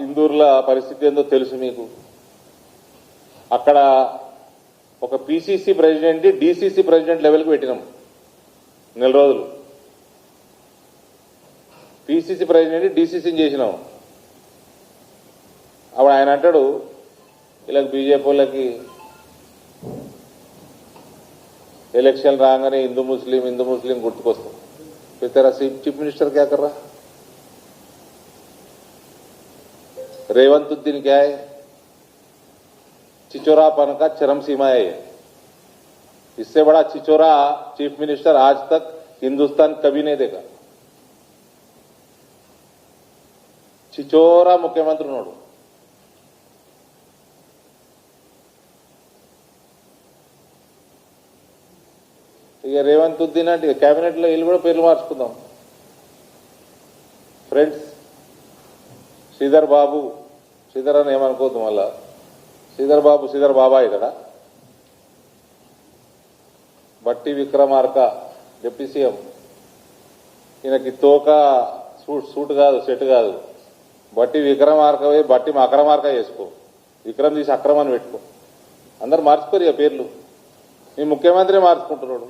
ఇందూర్ల పరిస్థితి ఏందో తెలుసు మీకు. అక్కడ ఒక పిసిసి ప్రెసిడెంట్ డిసిసి ప్రెసిడెంట్ లెవెల్కి పెట్టినాం. నెల రోజులు పిసిసి ప్రెసిడెంట్ డిసిసిని చేసినాం. అప్పుడు ఆయన అంటాడు, ఇలా బీజేపీ వాళ్ళకి ఎలక్షన్ రాగానే హిందూ ముస్లిం గుర్తుకొస్తాం. तेरा चीफ मिनिस्टर क्या कर रहा? रेवंतुद्दीन क्या है? चिचोरापन का चरम सीमा है. इससे बड़ा चिचोरा चीफ मिनिस्टर आज तक हिंदुस्तान कभी नहीं देखा. चिचोरा मुख्यमंत्री नोडु. ఇక రేవంతుద్దీన్ అంటే కేబినెట్ లో వీళ్ళు కూడా పేర్లు మార్చుకుందాం. ఫ్రెండ్స్, శ్రీధర్ బాబు, శ్రీధర్ అని ఏమనుకోవద్దు మళ్ళా. శ్రీధర్ బాబు శ్రీధర్ బాబాయ్ కదా. బట్టి విక్రమార్క డిప్యూటీ సీఎం, ఈయనకి తోక సూట్ కాదు, సెట్ కాదు. బట్టి విక్రమార్క పోయి బట్టి అక్రమార్క చేసుకో, విక్రమ్ తీసి అక్రమాన్ని పెట్టుకో. అందరు మార్చుకోరు ఇక పేర్లు. మీ ముఖ్యమంత్రి మార్చుకుంటున్నాడు.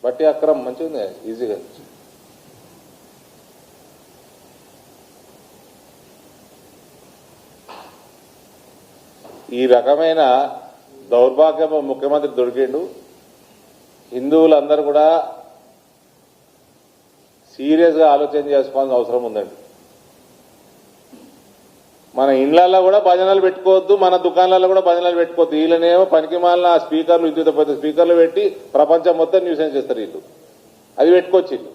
బట్టి అక్రమ్ మంచిగా ఉంది, ఈజీగా. ఈ రకమైన దౌర్భాగ్య ముఖ్యమంత్రి దొరికిండు. హిందువులందరూ కూడా సీరియస్ గా ఆలోచన చేసుకోవాల్సిన అవసరం ఉందండి. మన ఇండ్లలో కూడా భజనలు పెట్టుకోవద్దు, మన దుకాణాలలో కూడా భజనలు పెట్టుకోవద్దు. వీళ్ళనేమో పనికి మాలిన స్పీకర్లు, విద్యుత్ పెద్ద స్పీకర్లు పెట్టి ప్రపంచం మొత్తం న్యూసెన్స్ చేస్తారు వీళ్ళు. అది పెట్టుకోవచ్చు వీళ్ళు.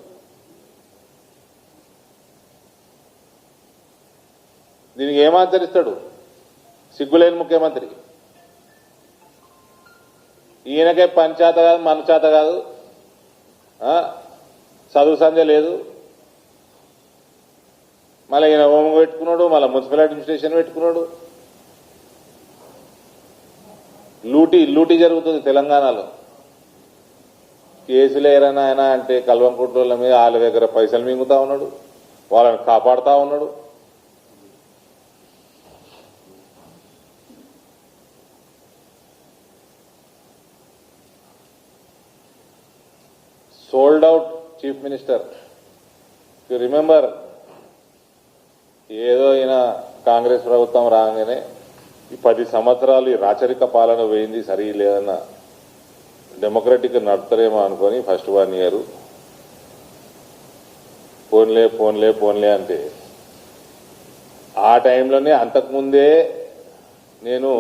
దీనికి ఏమాచరిస్తాడు సిగ్గులేని ముఖ్యమంత్రి? ఈయనకే పని చేత కాదు, మన చేత కాదు, చదువు సంధ్య లేదు. మళ్ళీ ఈయన హోమ్ పెట్టుకున్నాడు, మళ్ళీ మున్సిపల్ అడ్మినిస్ట్రేషన్ పెట్టుకున్నాడు. లూటీ జరుగుతుంది తెలంగాణలో. కేసులు ఏరైనా ఆయన అంటే కల్వంకుట్ల మీద వాళ్ళ దగ్గర పైసలు మింగుతా ఉన్నాడు, వాళ్ళని కాపాడుతా ఉన్నాడు. Sold out chief minister. You remember, ఏదో ఈయన కాంగ్రెస్ ప్రభుత్వం రాగానే ఈ 10 సంవత్సరాలు ఈ రాచరిక పాలన పోయింది, సరిలేదన్న డెమోక్రటిక్ నడుపుతారేమో అనుకొని ఫస్ట్ 1 ఇయర్ పోన్లే అంటే, ఆ టైంలోనే అంతకుముందే నేను